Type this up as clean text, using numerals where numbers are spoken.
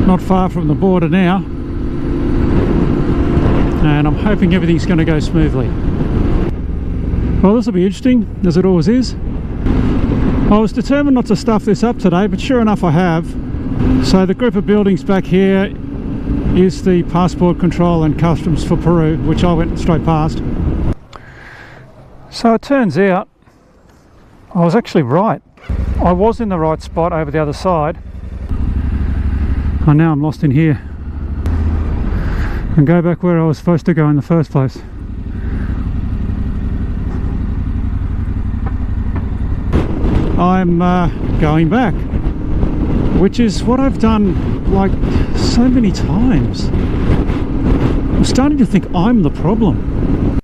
Not far from the border now, and I'm hoping everything's going to go smoothly. Well, this will be interesting, as it always is. I was determined not to stuff this up today, but sure enough I have. So the group of buildings back here is the passport control and customs for Peru, which I went straight past. So it turns out I was actually right. I was in the right spot over the other side, and now I'm lost in here and go back where I was supposed to go in the first place. I'm going back, which is what I've done like so many times. I'm starting to think I'm the problem.